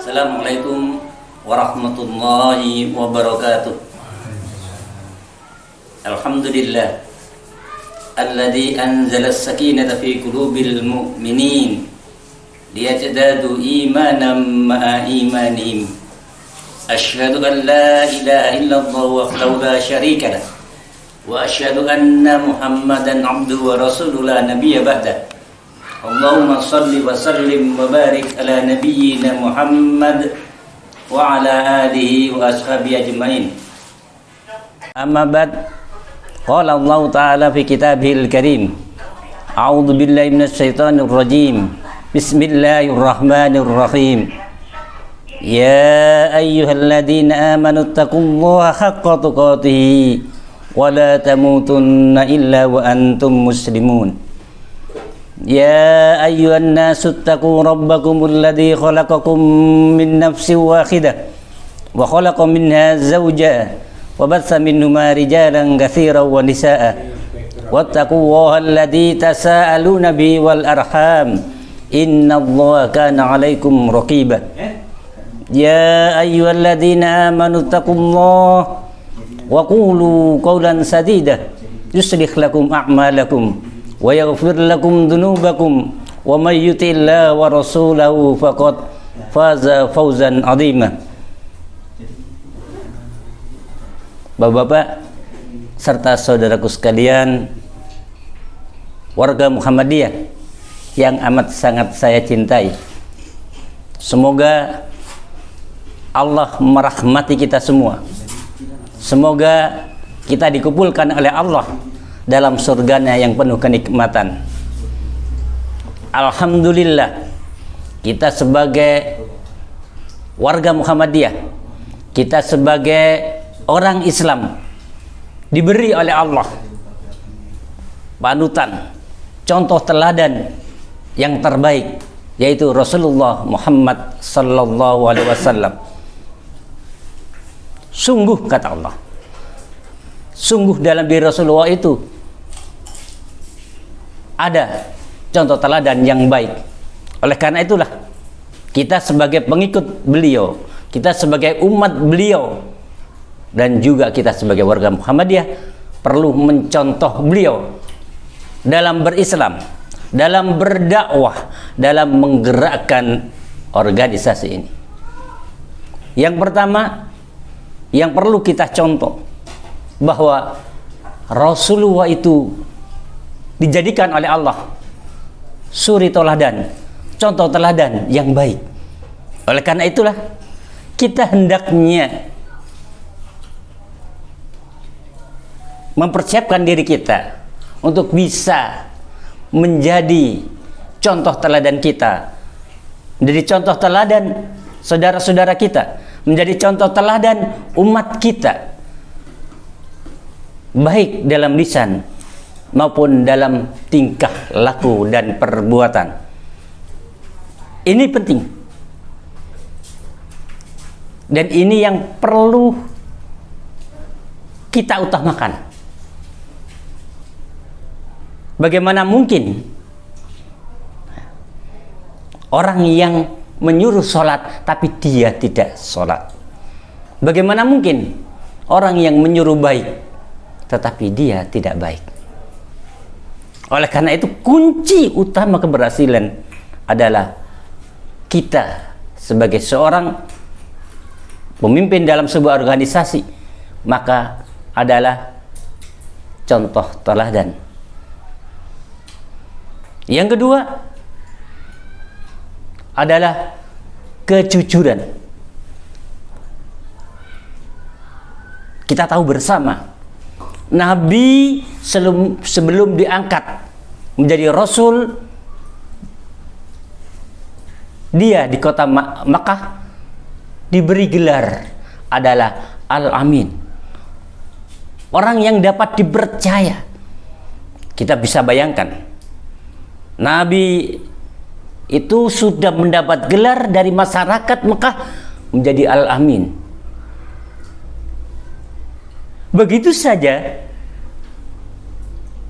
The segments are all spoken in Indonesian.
Assalamualaikum warahmatullahi wabarakatuh. Alhamdulillah alladzi anzala as-sakinata fi qulubil mu'minin liyazdadu imanan ma'a imanihim. Asyhadu an la ilaha illallah wahdahu la syarika lah wa asyhadu anna Muhammadan abduhu wa rasuluhu la nabiyya ba'dah. Allahumma salli wa sallim wa barik ala nabiyyina Muhammad wa ala alihi wa ashabihi ajma'in. Amma ba'd. Qala Allah Ta'ala fi kitabihil karim. A'udzu billahi minasy syaithanir rajim. Bismillahirrahmanirrahim. Ya ayyuhalladzina amanu taqullaha haqqa tuqatih wa la tamutunna illa wa antum muslimun. Ya ayyuhan nasu taqu rabbakumul ladzi khalaqakum min nafsin wahidah wa khalaqa minha zawjaha wa batha minhuma rijalan katsiran wa nisaa'a wattaqullaha alladzi tasaaluna bihi wal arham innallaha kana 'alaikum raqiba. Ya ayyuhalladzina amanu taqullaha wa qulu qawlan sadida yuslih lakum a'malakum wa yaghfir lakum dhunubakum wa may yuti'illaha wa rasulahu faqad faza fawzan 'azima. Bapak-bapak serta saudaraku sekalian, warga Muhammadiyah yang amat sangat saya cintai, semoga Allah merahmati kita semua. Semoga kita dikumpulkan oleh Allah dalam surganya yang penuh kenikmatan. Alhamdulillah, kita sebagai warga Muhammadiyah, kita sebagai orang Islam diberi oleh Allah panutan, contoh teladan yang terbaik, yaitu Rasulullah Muhammad sallallahu alaihi wasallam. Sungguh, kata Allah, sungguh dalam diri Rasulullah itu ada contoh teladan yang baik. Oleh karena itulah kita sebagai pengikut beliau, kita sebagai umat beliau, dan juga kita sebagai warga Muhammadiyah perlu mencontoh beliau dalam berislam, dalam berdakwah, dalam menggerakkan organisasi ini. Yang pertama yang perlu kita contoh, bahwa Rasulullah itu dijadikan oleh Allah suri teladan, contoh teladan yang baik. Oleh karena itulah kita hendaknya mempersiapkan diri kita untuk bisa menjadi contoh teladan kita, menjadi contoh teladan saudara-saudara kita, menjadi contoh teladan umat kita, baik dalam lisan maupun dalam tingkah laku dan perbuatan. Ini penting, dan ini yang perlu kita utamakan. Bagaimana mungkin orang yang menyuruh sholat tapi dia tidak sholat? Bagaimana mungkin orang yang menyuruh baik tetapi dia tidak baik? Oleh karena itu, kunci utama keberhasilan adalah kita sebagai seorang pemimpin dalam sebuah organisasi, maka adalah contoh teladan. Yang kedua adalah kejujuran. Kita tahu bersama, Nabi sebelum diangkat menjadi Rasul, dia di kota Makkah diberi gelar adalah Al-Amin, orang yang dapat dipercaya. Kita bisa bayangkan, Nabi itu sudah mendapat gelar dari masyarakat Mekah menjadi Al-Amin. Begitu saja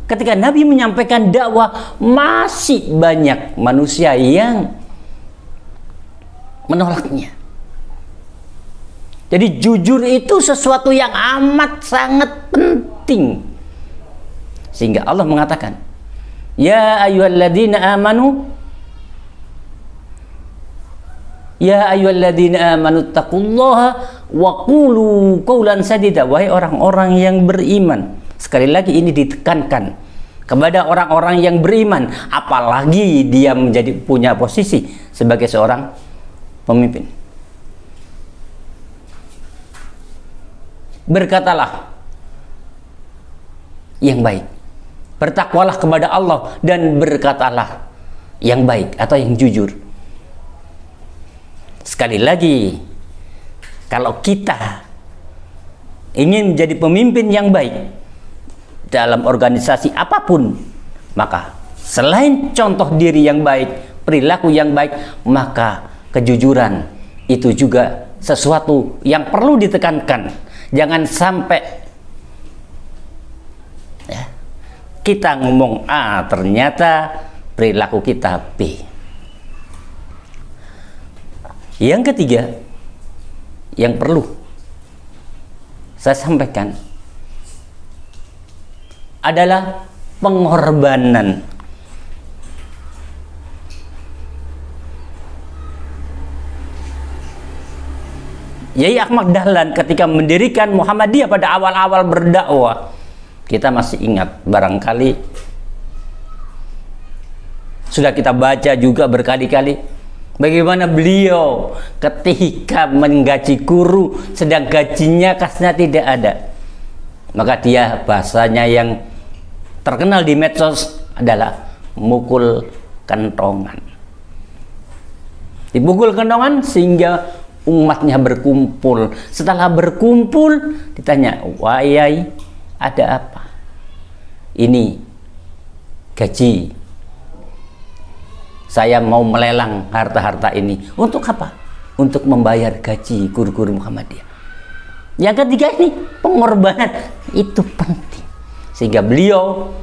ketika Nabi menyampaikan dakwah, masih banyak manusia yang menolaknya. Jadi jujur itu sesuatu yang amat sangat penting. Sehingga Allah mengatakan, Ya ayyuhalladzina amanu taqullaha wa qulu qawlan sadida. Wahai orang-orang yang beriman. Sekali lagi ini ditekankan kepada orang-orang yang beriman, apalagi dia punya posisi sebagai seorang pemimpin. Berkatalah yang baik, bertakwalah kepada Allah, dan berkatalah yang baik atau yang jujur. Sekali lagi, kalau kita ingin menjadi pemimpin yang baik dalam organisasi apapun, maka selain contoh diri yang baik, perilaku yang baik, maka kejujuran itu juga sesuatu yang perlu ditekankan. Jangan sampai ya, kita ngomong A, ternyata perilaku kita B. Yang ketiga yang perlu saya sampaikan adalah pengorbanan. Yai Ahmad Dahlan ketika mendirikan Muhammadiyah pada awal-awal berdakwah, kita masih ingat, barangkali sudah kita baca juga berkali-kali, bagaimana beliau ketika menggaji guru sedang gajinya kasnya tidak ada, maka dia bahasanya yang terkenal di medsos adalah mukul kentongan. Dipukul kentongan sehingga umatnya berkumpul. Setelah berkumpul ditanya, "Wahai, ada apa?" "Ini gaji. Saya mau melelang harta-harta ini." "Untuk apa?" "Untuk membayar gaji guru-guru Muhammadiyah." Yang ketiga ini pengorbanan, itu penting. Sehingga beliau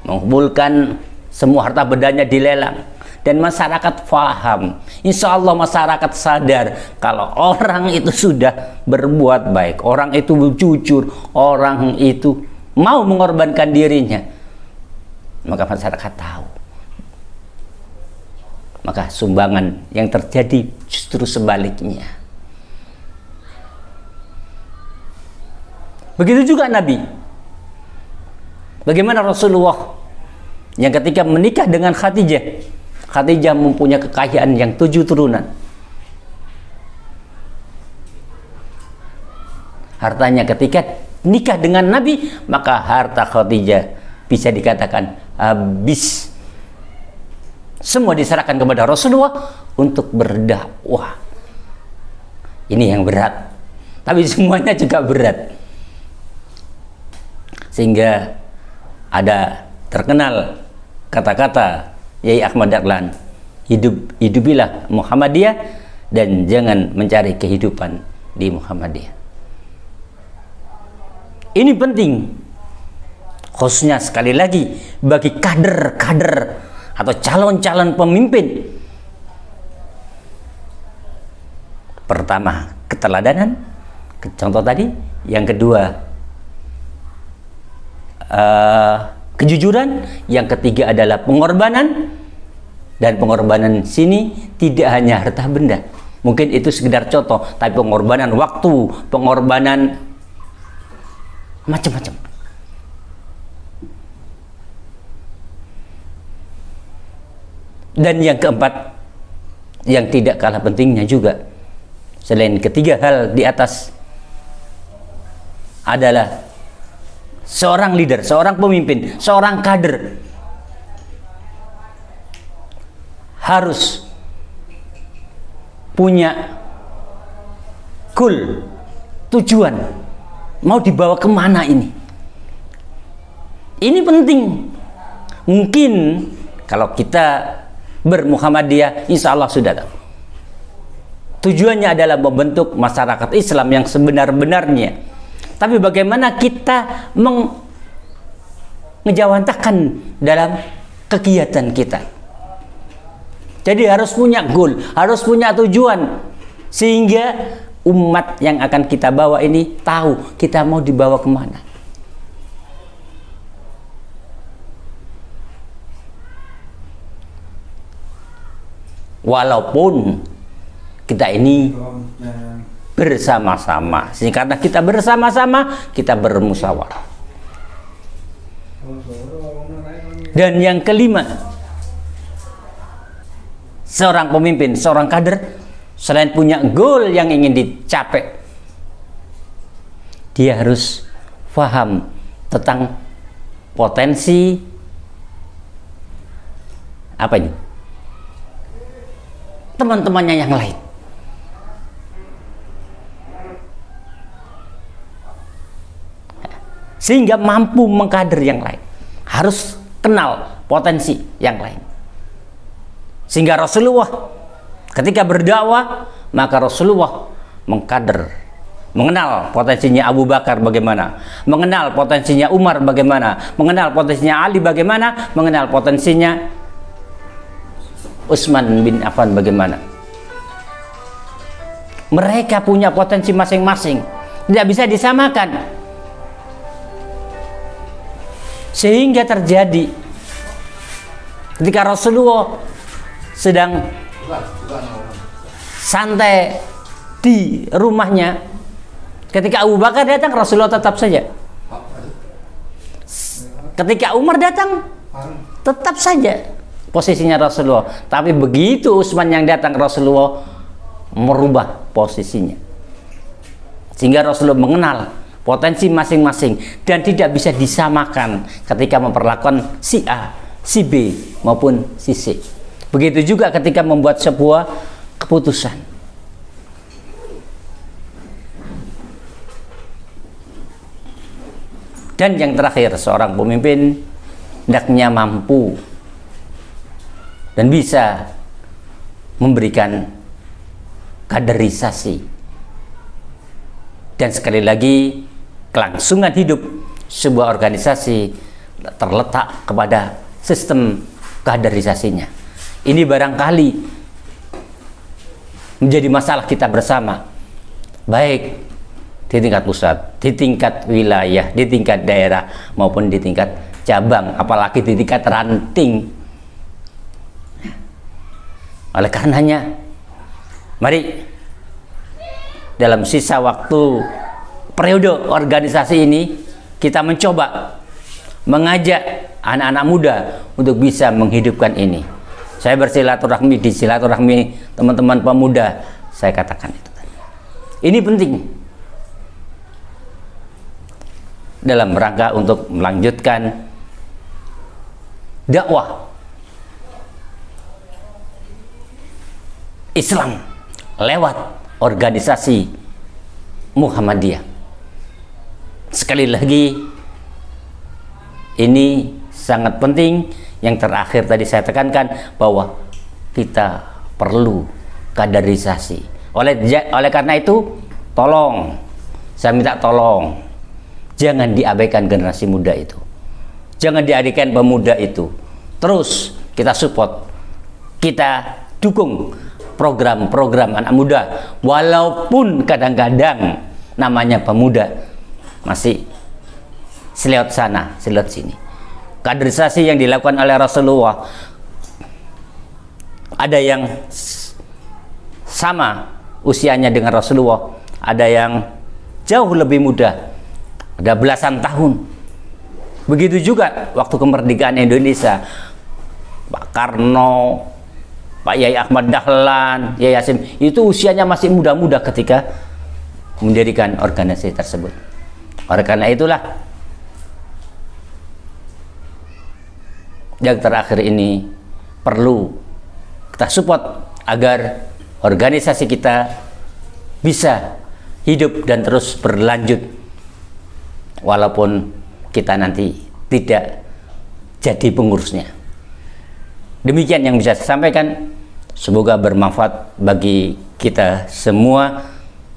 mengumpulkan semua harta bendanya dilelang. Dan masyarakat faham, insya Allah masyarakat sadar kalau orang itu sudah berbuat baik, orang itu jujur, orang itu mau mengorbankan dirinya, maka masyarakat tahu. Maka sumbangan yang terjadi justru sebaliknya. Begitu juga Nabi. Bagaimana Rasulullah yang ketika menikah dengan Khadijah mempunyai kekayaan yang 7 turunan. Hartanya ketika nikah dengan Nabi, maka harta Khadijah bisa dikatakan habis. Semua diserahkan kepada Rasulullah untuk berdakwah. Ini yang berat, tapi semuanya juga berat. Sehingga ada terkenal kata-kata Yai Ahmad Dahlan, hidupilah Muhammadiyah dan jangan mencari kehidupan di Muhammadiyah. Ini penting, khususnya sekali lagi bagi kader-kader atau calon-calon pemimpin. Pertama, keteladanan, contoh tadi. Yang kedua, kejujuran. Yang ketiga adalah pengorbanan. Dan pengorbanan sini tidak hanya harta benda, mungkin itu sekedar contoh, tapi pengorbanan waktu, pengorbanan macam-macam. Dan yang keempat, yang tidak kalah pentingnya juga, selain ketiga hal di atas, adalah seorang leader, seorang pemimpin, seorang kader harus punya goal, tujuan, mau dibawa kemana ini. Ini penting. Mungkin kalau kita bermuhammadiyah, insya Allah sudah tahu. Tujuannya adalah membentuk masyarakat Islam yang sebenar-benarnya. Tapi bagaimana kita mengejawantahkan dalam kegiatan kita. Jadi harus punya goal, harus punya tujuan, sehingga umat yang akan kita bawa ini tahu kita mau dibawa kemana. Walaupun kita ini bersama-sama, karena kita bersama-sama, kita bermusyawarah. Dan yang kelima, seorang pemimpin, seorang kader, selain punya goal yang ingin dicapai, dia harus paham tentang potensi apa ini? Teman-temannya yang lain. Sehingga mampu mengkader yang lain. Harus kenal potensi yang lain. Sehingga Rasulullah ketika berdakwah, maka Rasulullah mengkader, mengenal potensinya Abu Bakar bagaimana, mengenal potensinya Umar bagaimana, mengenal potensinya Ali bagaimana, mengenal potensinya Utsman bin Affan bagaimana. Mereka punya potensi masing-masing, tidak bisa disamakan. Sehingga terjadi ketika Rasulullah sedang santai di rumahnya, ketika Abu Bakar datang, Rasulullah tetap saja. Ketika Umar datang, tetap saja posisinya Rasulullah. Tapi begitu Utsman yang datang, Rasulullah merubah posisinya. Sehingga Rasulullah mengenal potensi masing-masing dan tidak bisa disamakan ketika memperlakukan si A, si B maupun si C. Begitu juga ketika membuat sebuah keputusan. Dan yang terakhir, seorang pemimpin hendaknya mampu dan bisa memberikan kaderisasi. Dan sekali lagi, kelangsungan hidup sebuah organisasi terletak kepada sistem kaderisasinya. Ini barangkali menjadi masalah kita bersama, baik di tingkat pusat, di tingkat wilayah, di tingkat daerah, maupun di tingkat cabang, apalagi di tingkat ranting. Oleh karenanya, mari dalam sisa waktu periode organisasi ini, kita mencoba mengajak anak-anak muda untuk bisa menghidupkan ini. Saya bersilaturahmi di silaturahmi teman-teman pemuda, saya katakan itu. Ini penting dalam rangka untuk melanjutkan dakwah Islam lewat organisasi Muhammadiyah. Sekali lagi, ini sangat penting. Yang terakhir tadi saya tekankan bahwa kita perlu kaderisasi. Oleh karena itu, tolong, saya minta tolong, jangan diabaikan generasi muda itu. Jangan diabaikan pemuda itu. Terus kita support, kita dukung program-program anak muda, walaupun kadang-kadang namanya pemuda masih selewat sana, selewat sini. Kaderisasi yang dilakukan oleh Rasulullah, ada yang sama usianya dengan Rasulullah, ada yang jauh lebih muda, ada belasan tahun. Begitu juga waktu kemerdekaan Indonesia, Pak Karno, Pak Yai Ahmad Dahlan, Yai Hasyim, itu usianya masih muda-muda ketika mendirikan organisasi tersebut. Oleh karena itulah, yang terakhir ini perlu kita support agar organisasi kita bisa hidup dan terus berlanjut, walaupun kita nanti tidak jadi pengurusnya. Demikian yang bisa saya sampaikan. Semoga bermanfaat bagi kita semua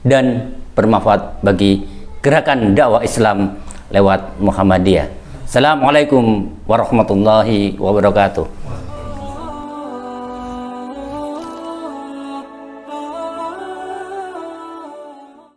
dan bermanfaat bagi gerakan dakwah Islam lewat Muhammadiyah. Assalamualaikum warahmatullahi wabarakatuh.